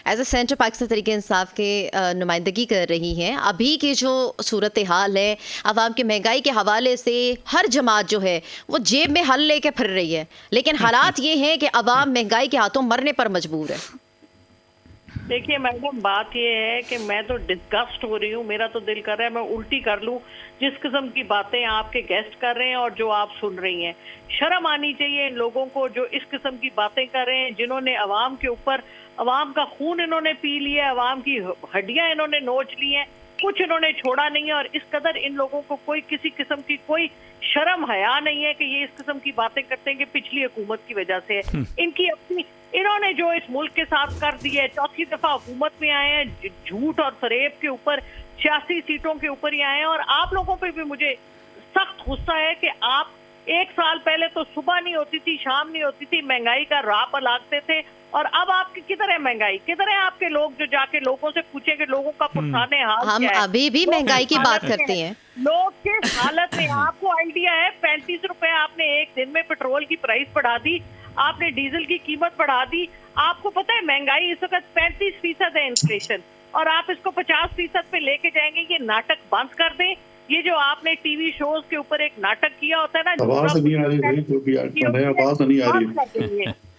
As a centre Pakistan Tehreek Insaf کے نمائندگی کر رہی ہیں. ابھی کی جو صورتحال ہے عوام کی مہنگائی کے حوالے سے ہر جماعت جو ہے وہ جیب میں حل لے کے پھر رہی ہے, لیکن حالات یہ ہیں کہ عوام مہنگائی کے ہاتھوں مرنے پر مجبور ہے. دیکھیے میڈم, بات یہ ہے کہ میں تو ڈسگسٹ ہو رہی ہوں. میرا تو دل کر رہا ہے میں الٹی کر لوں جس قسم کی باتیں آپ کے گیسٹ کر رہے ہیں اور جو آپ سن رہی ہیں. شرم آنی چاہیے ان لوگوں کو جو اس قسم کی باتیں کر رہے ہیں, جنہوں نے عوام کے اوپر, عوام کا خون انہوں نے پی لیا, عوام کی ہڈیاں انہوں نے نوچ لی ہیں, کچھ انہوں نے چھوڑا نہیں ہے. اور اس قدر ان لوگوں کو کوئی کسی قسم کی کوئی شرم حیا نہیں ہے کہ یہ اس قسم کی باتیں کرتے ہیں کہ پچھلی حکومت کی وجہ سے ان کی اپنی, انہوں نے جو اس ملک کے ساتھ کر دی ہے. چوتھی دفعہ حکومت میں آئے ہیں, جھوٹ اور فریب کے اوپر 86 سیٹوں کے اوپر ہی آئے ہیں. اور آپ لوگوں پہ بھی مجھے سخت غصہ ہے کہ آپ 1 سال پہلے تو صبح نہیں ہوتی تھی, شام نہیں ہوتی تھی, مہنگائی کا راہ پلاگتے تھے. اور اب آپ کی کدھر ہے مہنگائی, کدھر ہے آپ کے لوگ جو جا کے لوگوں سے پوچھیں کہ لوگوں کا پرسان حال کیا ہے. ہم ابھی بھی مہنگائی کی بات کرتے ہیں. لوگ کس حالت میں, آپ کو آئیڈیا ہے 35 روپے آپ نے ایک دن میں پیٹرول کی پرائس بڑھا دی, آپ نے ڈیزل کی قیمت بڑھا دی. آپ کو پتہ ہے مہنگائی اس وقت 35% ہے انفلیشن, اور آپ اس کو 50% پہ لے کے جائیں گے. یہ ناٹک بند کر دیں. یہ جو آپ نے ٹی وی شوز کے اوپر ایک ناٹک کیا ہوتا ہے نا, آواز نہیں آ رہی,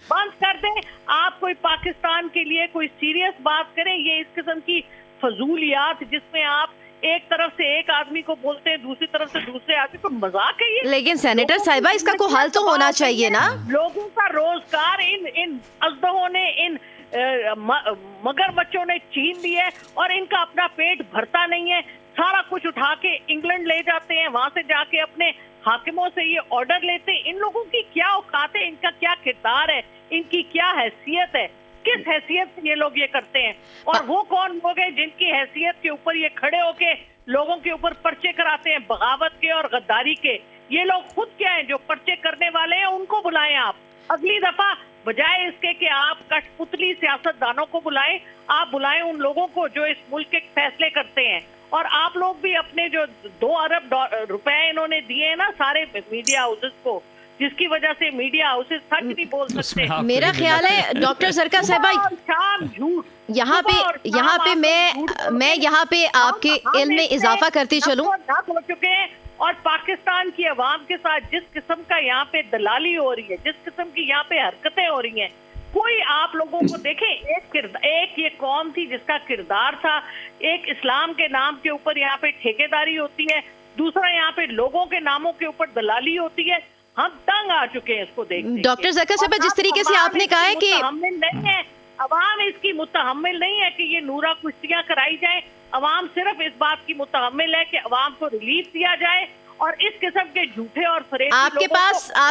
بند کر دیں. آپ کوئی پاکستان کے لیے کوئی سیریس بات کریں. یہ اس قسم کی فضولیات جس میں آپ ایک طرف سے ایک آدمی کو بولتے ہیں, دوسری طرف سے دوسرے آدمی کو, مذاق ہے یہ. لیکن سینیٹر صاحبہ اس کا کوئی حل تو ہونا چاہیے نا. لوگوں کا روزگار ان ازدہوں نے, ان مگر بچوں نے چھین لی ہے, اور ان کا اپنا پیٹ بھرتا نہیں ہے. سارا کچھ اٹھا کے انگلینڈ لے جاتے ہیں, وہاں سے جا کے اپنے حاکموں سے یہ آرڈر لیتے ہیں. ان لوگوں کی کیا اوقات ہے, ان کا کیا کردار ہے, ان کی کیا حیثیت ہے, کس حیثیت سے یہ لوگ یہ کرتے ہیں. اور وہ کون لوگ ہیں جن کی حیثیت کے اوپر یہ کھڑے ہو کے لوگوں کے اوپر پرچے کراتے ہیں بغاوت کے اور غداری کے. یہ لوگ خود کیا ہیں جو پرچے کرنے والے ہیں, ان کو بلائیں آپ اگلی دفعہ, بجائے اس کے کہ آپ کٹ پتلی سیاست دانوں کو بلائیں. آپ بلائیں ان لوگوں کو جو اس ملک کے فیصلے کرتے ہیں. اور آپ لوگ بھی اپنے جو 2 ارب روپے انہوں نے دیے ہیں نا سارے میڈیا ہاؤسز کو, جس کی وجہ سے میڈیا ہاؤسز سچ نہیں بول سکتے. میرا خیال ہے ڈاکٹر زرکا صاحبہ, یہاں پہ میں یہاں پہ آپ کے علم میں اضافہ کرتی چلوں. ہو چکے ہیں, اور پاکستان کی عوام کے ساتھ جس قسم کا یہاں پہ دلالی ہو رہی ہے, جس قسم کی یہاں پہ حرکتیں ہو رہی ہیں, کوئی آپ لوگوں کو دیکھیں. ایک یہ قوم تھی جس کا کردار تھا, ایک اسلام کے نام کے اوپر یہاں پہ ٹھیکیداری ہوتی ہے, دوسرا یہاں پہ لوگوں کے ناموں کے اوپر دلالی ہوتی ہے. ہم تنگ آ چکے ہیں اس کو دیکھ. ڈاکٹر زرکا صاحبہ, جس طریقے سے آپ نے کہا ہے کہ نہیں ہے, عوام اس کی متحمل نہیں ہے کہ یہ نورا کشتیاں کرائی جائیں. عوام صرف اس بات کی متحمل ہے کہ عوام کو ریلیف دیا جائے, اور اس قسم کے جھوٹے اور فریب. آپ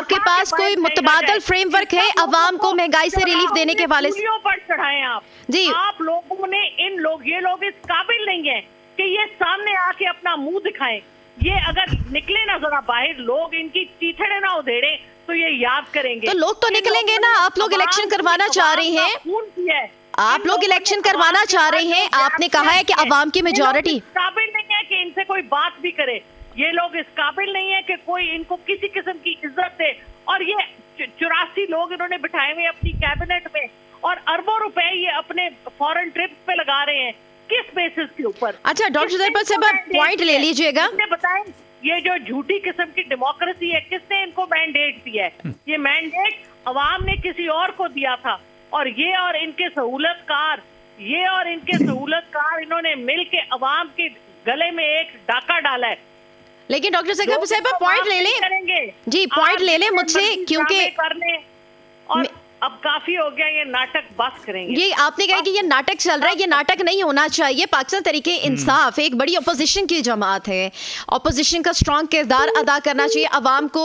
کے پاس کوئی متبادل فریم ورک ہے عوام کو مہنگائی سے ریلیف دینے کے حوالے سے؟ پر چڑھائیں آپ جی, آپ لوگوں نے یہ لوگ اس قابل نہیں ہیں کہ یہ سامنے آ کے اپنا منہ دکھائیں. یہ اگر نکلے نا ذرا باہر, لوگ ان کی چیتھڑے نہ ادھیڑیں تو یہ یاد کریں گے. تو لوگ تو نکلیں گے نا. آپ لوگ الیکشن کروانا چاہ رہے ہیں, آپ لوگ الیکشن کروانا چاہ رہے ہیں, آپ نے کہا ہے کہ عوام کی میجورٹی قابل نہیں ہے کہ ان سے کوئی بات بھی کرے. یہ لوگ اس قابل نہیں ہے کہ کوئی ان کو کسی قسم کی عزت دے. اور یہ 84 لوگ انہوں نے بٹھائے ہوئے اپنی کیبنٹ میں, اور اربوں روپے یہ اپنے فورن ٹرپس پہ لگا رہے ہیں. کس بیسس کے اوپر؟ اچھا ڈاکٹر زرکا صاحبہ, پوائنٹ لے لیجئے گا. بتائیں یہ جو جھوٹی قسم کی ڈیموکریسی ہے, کس نے ان کو مینڈیٹ دیا ہے؟ یہ مینڈیٹ عوام نے کسی اور کو دیا تھا, اور یہ اور ان کے سہولت کار انہوں نے مل کے عوام کے گلے میں ایک ڈاکہ ڈالا ہے. لیکن ڈاکٹر زرکا صاحبہ پوائنٹ لے لیں. جی پوائنٹ لے لیں مجھ سے, کیونکہ اب کافی ہو گیا, یہ ناٹک بس کریں گے. یہ آپ نے کہا کہ یہ ناٹک چل رہا ہے, یہ ناٹک نہیں ہونا چاہیے. پاکستان تحریک انصاف ایک بڑی اپوزیشن کی جماعت ہے, اپوزیشن کا اسٹرانگ کردار ادا کرنا چاہیے. عوام کو